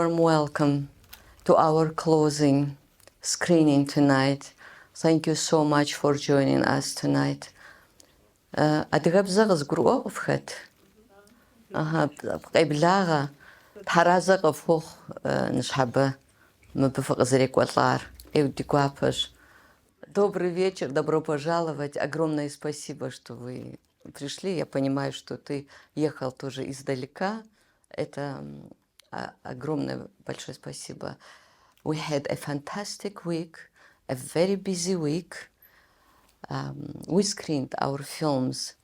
warm welcome to our closing screening tonight. Thank you so much for joining us tonight. Адыгэбзэ къызгурыӏуэфхэт? Къеблагъэ, тхьэразэ къыфхъугъ ныщхьэбэ, мыбы фыкъызэрекӏуэлӏар. Дигуапэщ. Добрый вечер, добро пожаловать. Огромное спасибо, что вы пришли. Я понимаю, что ты ехал тоже издалека. Это огромное, большое спасибо. We had a fantastic week, a very busy week. We screened our films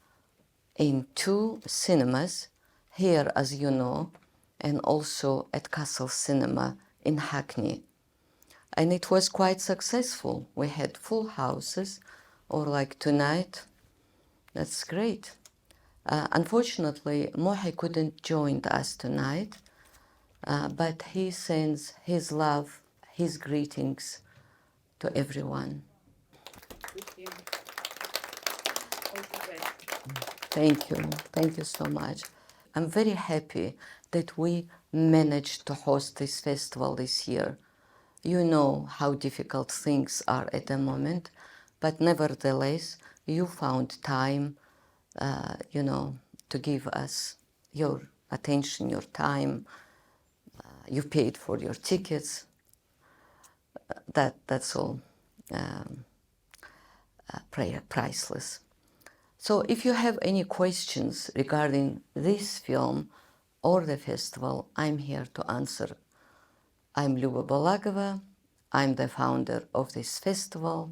in 2 cinemas, here, as you know, and also at Castle Cinema in Hackney. And it was quite successful. We had full houses, or like tonight. That's great. Unfortunately, Mohy couldn't join us tonight, but he sends his love, his greetings to everyone. Thank you. Thank you so much. I'm very happy that we managed to host this festival this year. You know how difficult things are at the moment, but nevertheless, you found time, to give us your attention, your time. You paid for your tickets. That's all priceless. So if you have any questions regarding this film or the festival, I'm here to answer. I'm Luba Balagova. I'm the founder of this festival,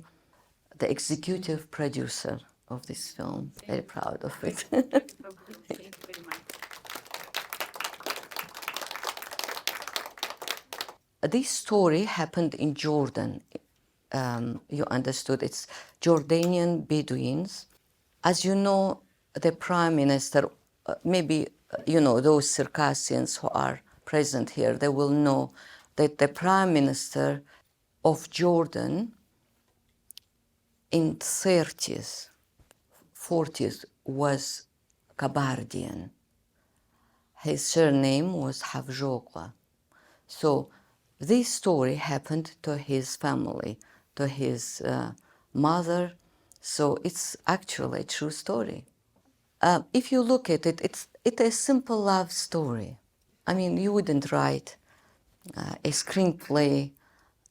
the executive producer of this film. Very proud of it. Thank you very much. This story happened in Jordan. You understood, it's Jordanian Bedouins. As you know, the Prime Minister, maybe, those Circassians who are present here, they will know that the Prime Minister of Jordan in 30s, 40s was Kabardian. His surname was Havjogla. So this story happened to his family, to his mother. So it's actually a true story. If you look at it, it's a simple love story. I mean, you wouldn't write a screenplay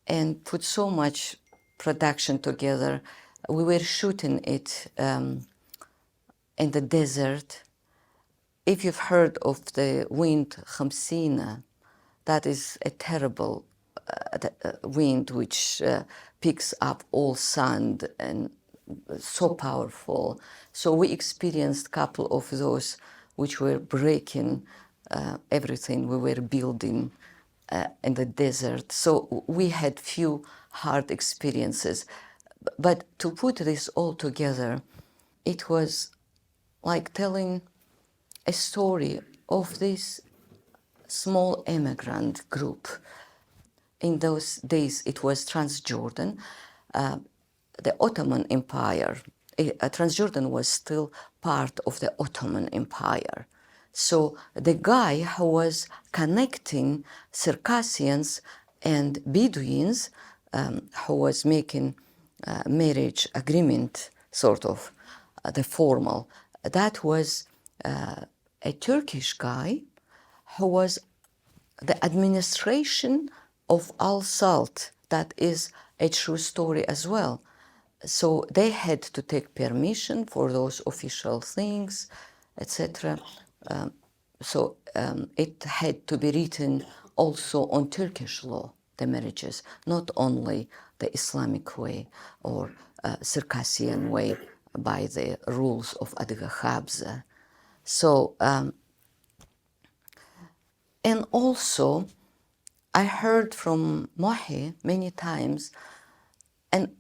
and put so much production together. We were shooting it in the desert. If you've heard of the wind Khamsina, that is a terrible wind which picks up all sand and so powerful. So we experienced a couple of those which were breaking everything we were building in the desert. So we had few hard experiences. But to put this all together, it was like telling a story of this small immigrant group. In those days, it was Transjordan. The Ottoman Empire, Transjordan was still part of the Ottoman Empire. So the guy who was connecting Circassians and Bedouins, who was making marriage agreement, sort of, the formal, that was a Turkish guy who was the administration of Al Salt. That is a true story as well. So they had to take permission for those official things, etc. It had to be written also on Turkish law, the marriages, not only the Islamic way or Circassian way by the rules of Adıga Habza. So, and also, I heard from Mohy many times, and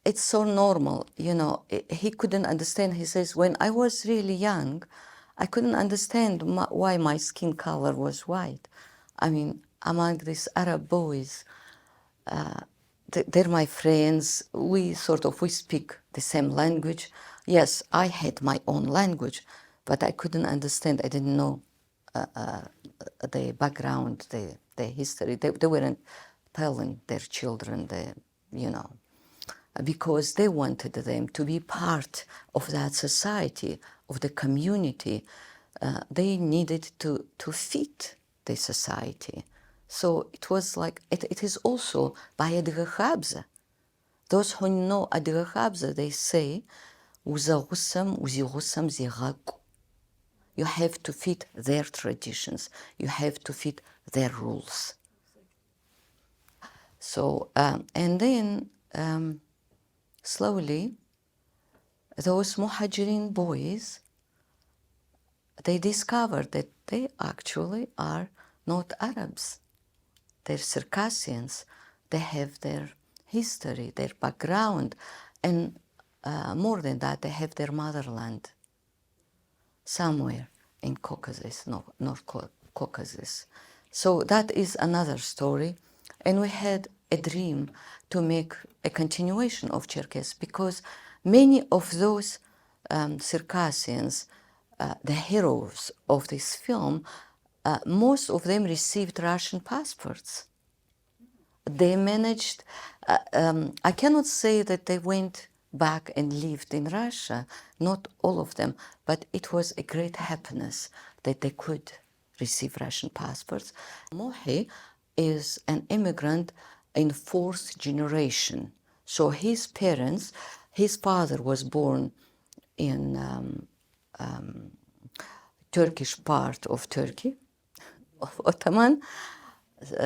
it's so normal, he couldn't understand. He says, when I was really young, I couldn't understand why my skin color was white. I mean, among these Arab boys, they're my friends. We speak the same language. Yes, I had my own language, but I couldn't understand. I didn't know the background, the their history. They weren't telling their children because they wanted them to be part of that society, of the community. They needed to fit the society. So it was like, it is also by Adghabza. Those who know Adghabza, they say, "Uzaghusam uzighusam zighaku." You have to fit their traditions. You have to fit their rules. So, and then slowly, those Mohydeen boys, they discovered that they actually are not Arabs. They're Circassians. They have their history, their background, and more than that, they have their motherland somewhere in Caucasus, North Caucasus. So that is another story. And we had a dream to make a continuation of Cherkess, because many of those Circassians, the heroes of this film, most of them received Russian passports. They managed, I cannot say that they went back and lived in Russia, not all of them, but it was a great happiness that they could receive Russian passports. Mohy is an immigrant in fourth generation. So his parents, his father was born in Turkish part of Turkey, of Ottoman.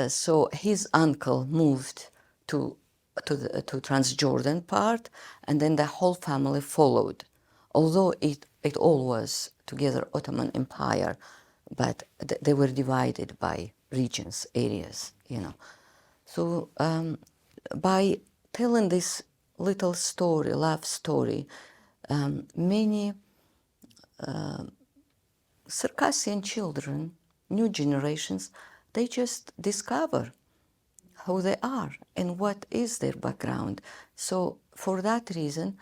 So his uncle moved to Transjordan part, and then the whole family followed. Although it all was together Ottoman Empire, but they were divided by regions, areas, So by telling this little story, love story, many Circassian children, new generations, they just discover who they are and what is their background. So for that reason,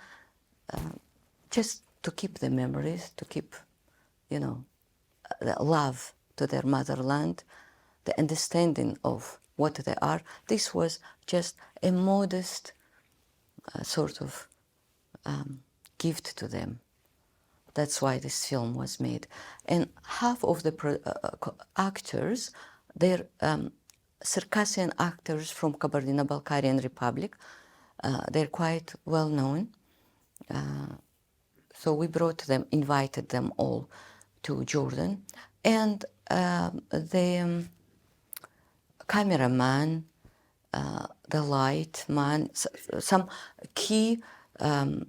just to keep the memories, to keep, the love to their motherland, the understanding of what they are, this was just a modest sort of gift to them. That's why this film was made. And half of the actors, they're Circassian actors from Kabardino-Balkarian Republic. They're quite well known. So we brought them, invited them all to Jordan. And the cameraman, the light man, some key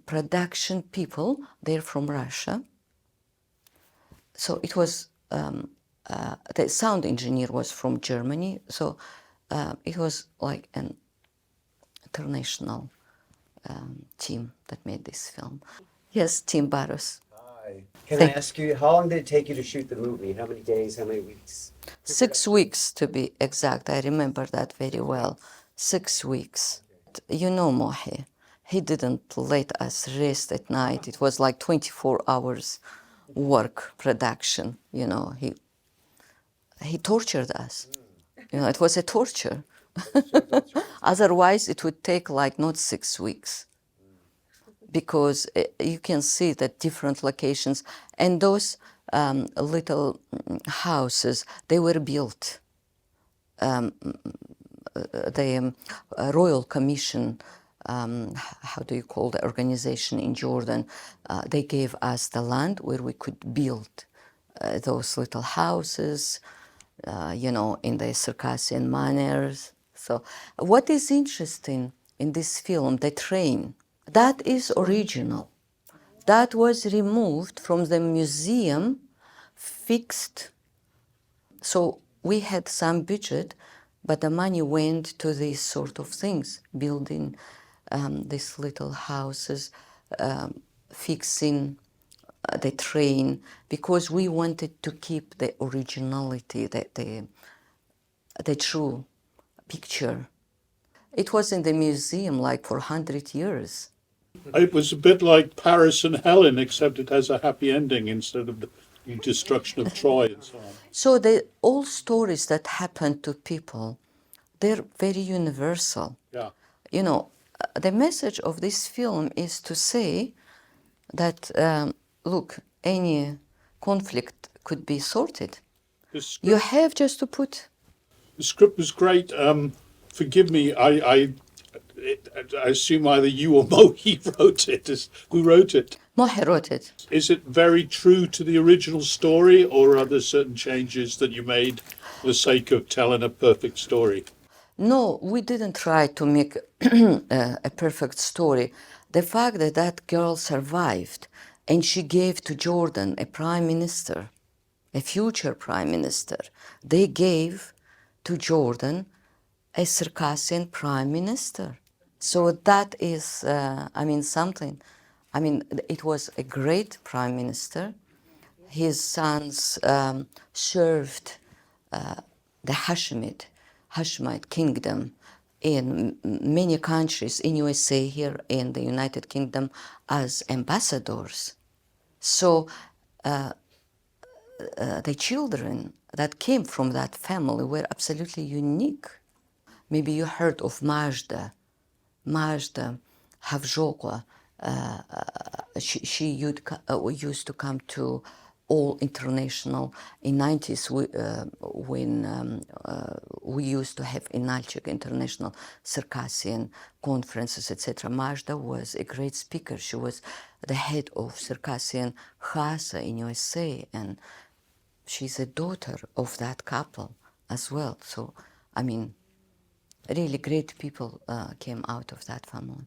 production people, they're from Russia. So it was, the sound engineer was from Germany. So it was like an international team that made this film. Yes, Team Barros. Hi. Can I ask you, how long did it take you to shoot the movie? How many days, how many weeks? 6 weeks to be exact. I remember that very well. 6 weeks. You know Mohy. He didn't let us rest at night. It was like 24 hours work, production. He tortured us. It was a torture. Otherwise, it would take like not 6 weeks. Because you can see that different locations, and those little houses, they were built. The Royal Commission, how do you call the organization in Jordan, they gave us the land where we could build those little houses, in the Circassian manners. So what is interesting in this film, the train, that is original. That was removed from the museum, fixed. So we had some budget, but the money went to these sort of things, building these little houses, fixing the train, because we wanted to keep the originality, the true picture. It was in the museum like for 100 years. It was a bit like Paris and Helen, except it has a happy ending instead of destruction of Troy and so on. So all stories that happen to people, they're very universal. Yeah. You know, the message of this film is to say that, look, any conflict could be sorted. The script, You have just to put... the script was great. Forgive me, I assume either you or Mohy wrote it. Who wrote it? Mohy wrote it. Is it very true to the original story, or are there certain changes that you made for the sake of telling a perfect story? No, we didn't try to make a perfect story. The fact that that girl survived and she gave to Jordan a prime minister, a future prime minister, they gave to Jordan a Circassian prime minister. So that is, I mean, something. I mean, it was a great prime minister. His sons served the Hashemite kingdom in many countries, in USA, here in the United Kingdom, as ambassadors. So the children that came from that family were absolutely unique. Maybe you heard of Majda Havjokla. She used to come to all international in 90s when we used to have in Nalchik international Circassian conferences, etc. Majda was a great speaker. She was the head of Circassian Chasa in USA, and she's a daughter of that couple as well. So, I mean, really great people came out of that family.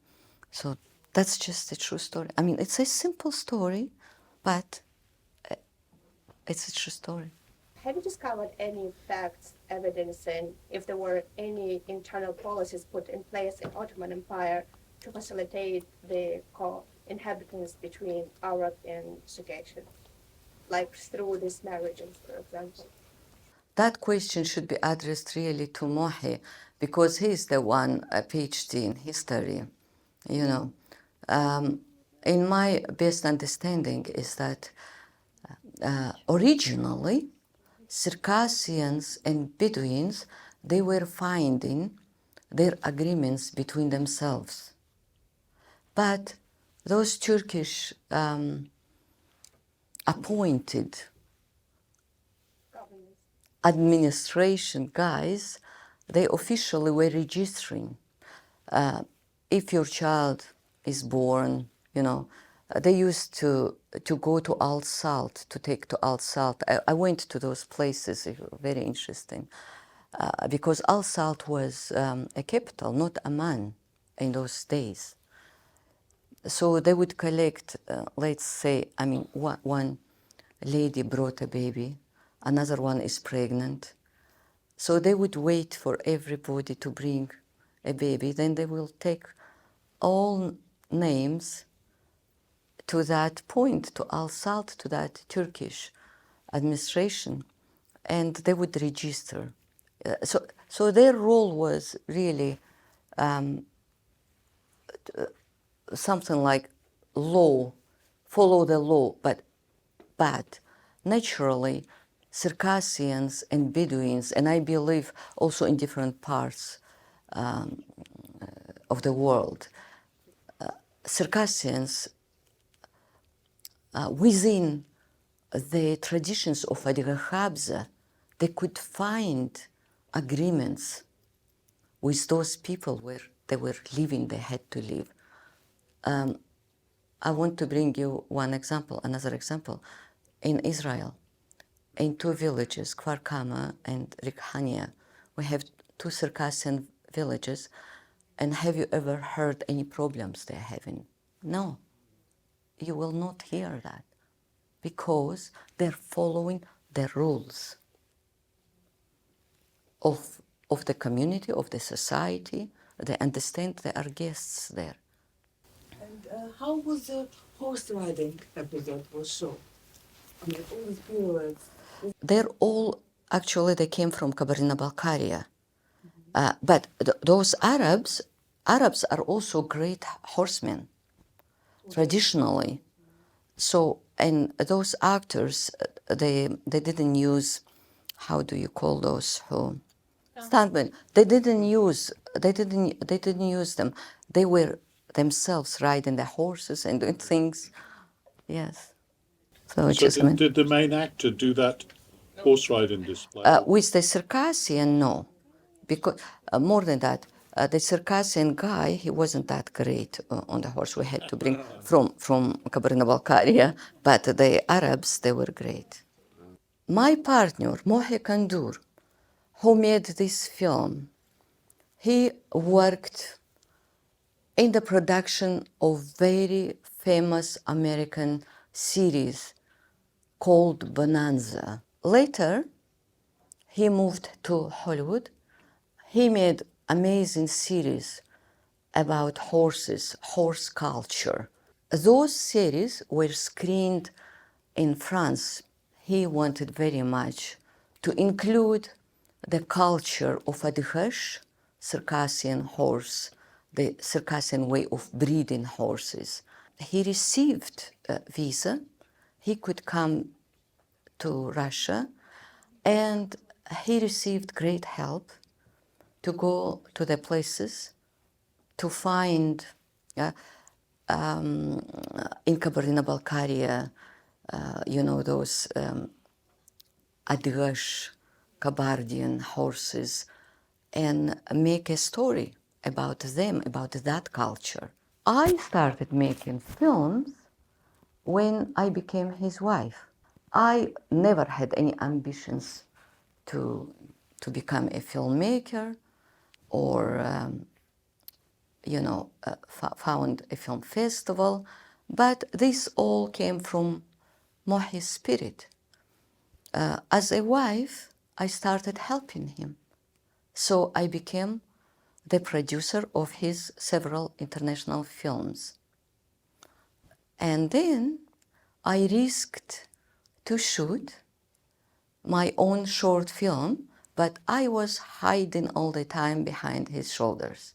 So that's just a true story. I mean, it's a simple story, but it's a true story. Have you discovered any facts, evidence, and if there were any internal policies put in place in Ottoman Empire to facilitate the co-inhabitance between Arab and Circassian, like through these marriages, for example? That question should be addressed really to Mohy, because he's the one, a PhD in history, you know. In my best understanding is that originally, Circassians and Bedouins, they were finding their agreements between themselves. But those Turkish appointed administration guys, they officially were registering. If your child is born, you know, they used to go to Al Salt, to take to Al Salt. I went to those places, very interesting, because Al Salt was a capital, not Amman, in those days. So they would collect, let's say, I mean, one lady brought a baby, another one is pregnant. So they would wait for everybody to bring a baby, then they will take all names to that point, to Al Salt, to that Turkish administration, and they would register. So their role was really something like law, follow the law, but naturally, Circassians and Bedouins, and I believe also in different parts of the world, Circassians, within the traditions of Adiga, they could find agreements with those people where they were living, they had to live. I want to bring you one example, another example. In Israel, in two villages, Kfar Kama and Rikhania, we have two Circassian villages, and have you ever heard any problems they're having? No, you will not hear that, because they're following the rules of the community, of the society. They understand there are guests there. And how was the horse riding episode was shown? I mean, all these periods. They're all, actually, they came from Kabardino-Balkaria. But those Arabs are also great horsemen, traditionally. So, and those actors, they didn't use, how do you call those who stuntmen? They didn't use them. They were themselves riding the horses and doing things. Yes. So So just a minute. did the main actor do that horse riding display? With the Circassian, no, because more than that, the Circassian guy, he wasn't that great on the horse. We had to bring from Kabarina-Balkaria, but the Arabs, they were great. My partner, Mohy Kandour, who made this film, he worked in the production of very famous American series called Bonanza. Later, he moved to Hollywood. He made amazing series about horses, horse culture. Those series were screened in France. He wanted very much to include the culture of Adghesh, Circassian horse, the Circassian way of breeding horses. He received a visa. He could come to Russia, and he received great help to go to the places to find in Kabarina-Balkaria, those Adghesh, Kabardian horses, and make a story about them, about that culture. I started making films when I became his wife. I never had any ambitions to become a filmmaker or found a film festival, but this all came from Mohy's spirit. As a wife, I started helping him. So I became the producer of his several international films. And then I risked to shoot my own short film, but I was hiding all the time behind his shoulders.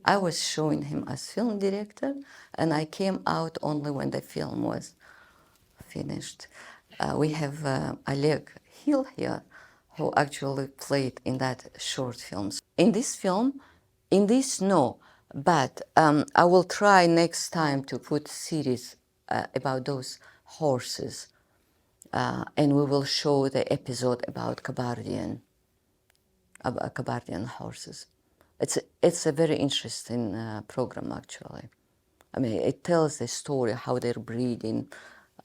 I was showing him as film director, and I came out only when the film was finished. We have Oleg Hill here, who actually played in that short film. In this film, in this, no, but I will try next time to put series about those horses, and we will show the episode about Kabardian horses. It's a very interesting program, actually. I mean, it tells the story how they're breeding,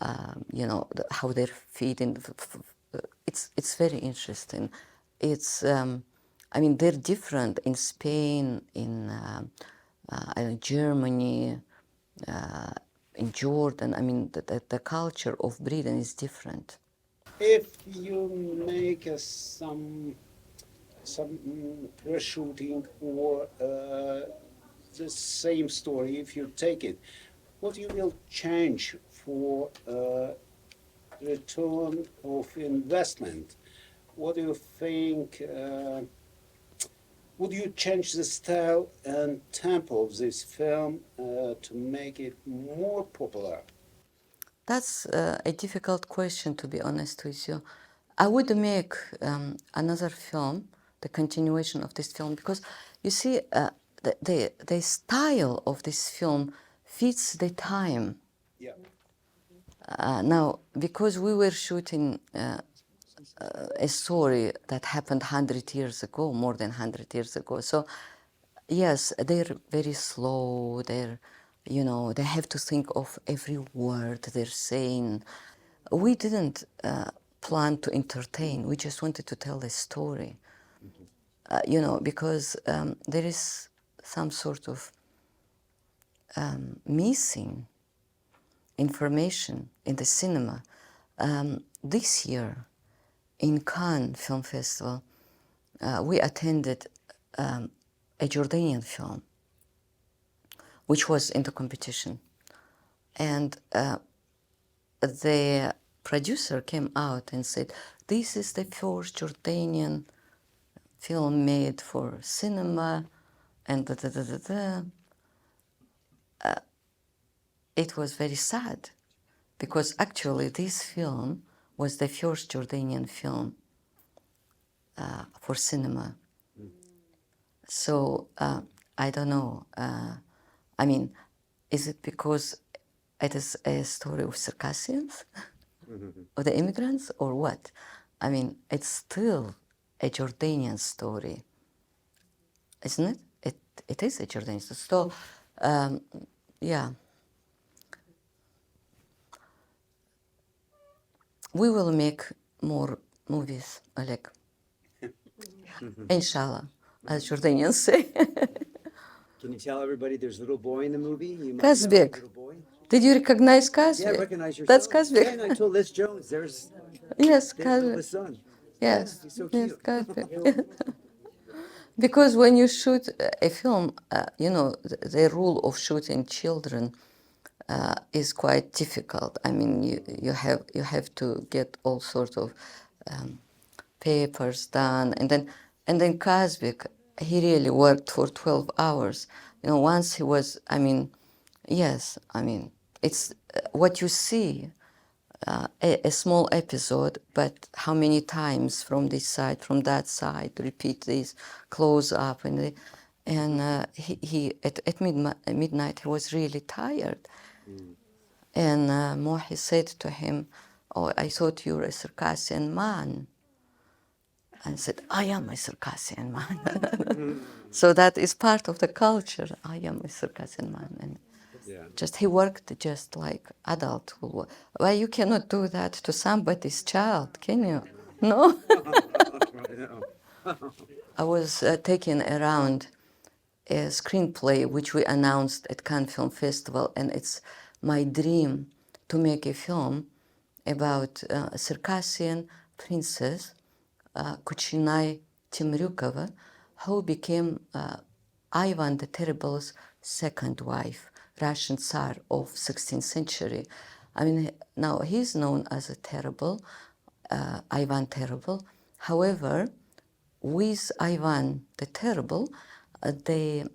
how they're feeding. It's very interesting. It's I mean, they're different in Spain, in Germany, in Jordan. I mean, the culture of breeding is different. If you make some reshooting or the same story, if you take it, what you will change for return of investment? What do you think? Would you change the style and tempo of this film to make it more popular? That's a difficult question, to be honest with you. I would make another film, the continuation of this film, because you see, the style of this film fits the time. Yeah. Now, because we were shooting a story that happened 100 years ago, more than 100 years ago, so yes, they're very slow. They have to think of every word they're saying. We didn't plan to entertain. We just wanted to tell a story. Because there is some sort of missing information in the cinema. This year, in Cannes Film Festival, we attended a Jordanian film, which was in the competition. And the producer came out and said, "This is the first Jordanian film made for cinema," and It was very sad, because actually this film was the first Jordanian film for cinema. So I don't know. I mean, is it because it is a story of Circassians, of the immigrants, or what? I mean, it's still a Jordanian story, isn't it? It is a Jordanian story. So, yeah. We will make more movies, Oleg. Inshallah, as Jordanians say. Can you tell everybody there's a little boy in the movie? You might know Kazbek. the little boy. Did you recognize Yeah, I Kazbek? recognize your That's son. Kazbek. Yeah, and I told Liz Jones, there's Yes, the Kazbek. son. Yes, He's so yes, cute. Kazbek. Because when you shoot a film, you know, the rule of shooting children is quite difficult. I mean, you have to get all sorts of papers done, and then Kazbek, he really worked for 12 hours. You know, once he was, I mean, yes, I mean, it's what you see. A small episode, but how many times from this side, from that side, repeat this, close up, and he at midnight he was really tired, and Mohy said to him, "Oh, I thought you were a Circassian man," and said, "I am a Circassian man." So that is part of the culture. I am a Circassian man, and Yeah. just he worked just like adult will work. Why you cannot do that to somebody's child, can you? No. I was taking around a screenplay which we announced at Cannes Film Festival, and it's my dream to make a film about a Circassian princess, Kuchinai Temryukova, who became Ivan the Terrible's second wife, Russian Tsar of 16th century. I mean, now he's known as a terrible, Ivan Terrible. However, with Ivan the Terrible, the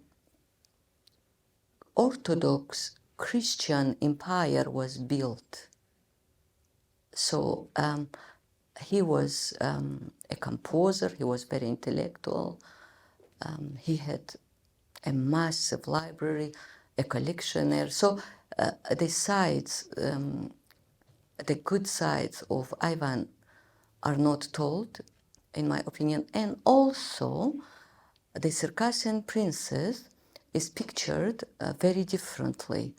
Orthodox Christian empire was built. So he was a composer, he was very intellectual, he had a massive library, a collectioner. So the sides, the good sides of Ivan are not told, in my opinion, and also the Circassian princess is pictured very differently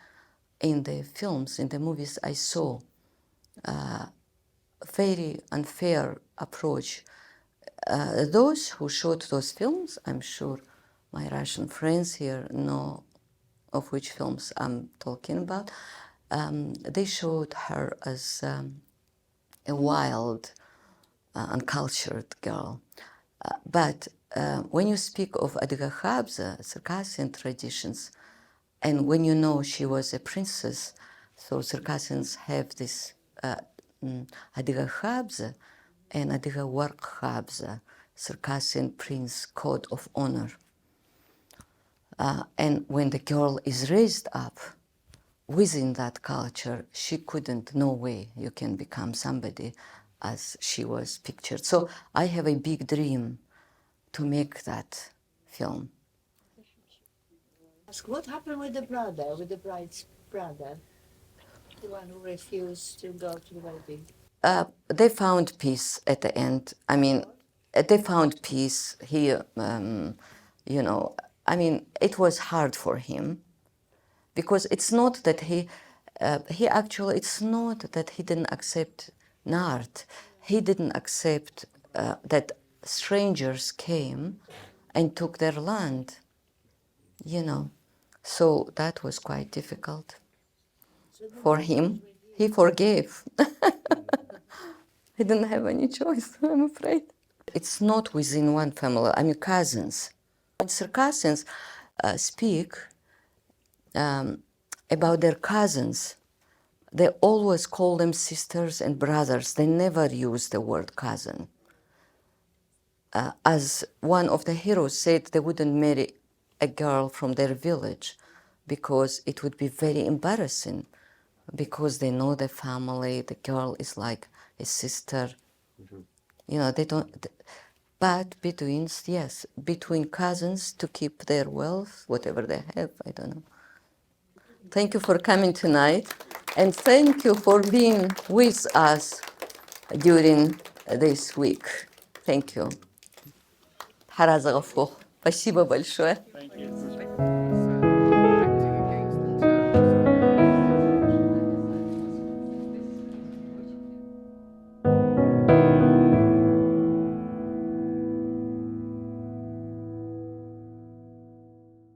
in the films, in the movies I saw. Very unfair approach. Those who shot those films, I'm sure my Russian friends here know of which films I'm talking about. They showed her as a wild, uncultured girl. But when you speak of Adiga Khabza, Circassian traditions, and when you know she was a princess, so Circassians have this Adiga Khabza and Adiga Warq Khabza, Circassian prince code of honor. And when the girl is raised up within that culture, she couldn't, no way you can become somebody as she was pictured. So I have a big dream to make that film. Ask what happened with the brother, with the bride's brother, the one who refused to go to the wedding? They found peace at the end. I mean, they found peace. He, you know, I mean, it was hard for him because it's not that he actually, it's not that he didn't accept Nart. He didn't accept that strangers came and took their land, you know. So that was quite difficult for him. He forgave. He didn't have any choice, I'm afraid. It's not within one family, I mean cousins. When Circassians speak about their cousins, they always call them sisters and brothers. They never use the word cousin. As one of the heroes said, they wouldn't marry a girl from their village because it would be very embarrassing because they know the family. The girl is like a sister. You know, they don't. But Bedouins, yes, between cousins to keep their wealth, whatever they have, I don't know. Thank you for coming tonight, and thank you for being with us during this week. Thank you. Спасибо большое. Thank you.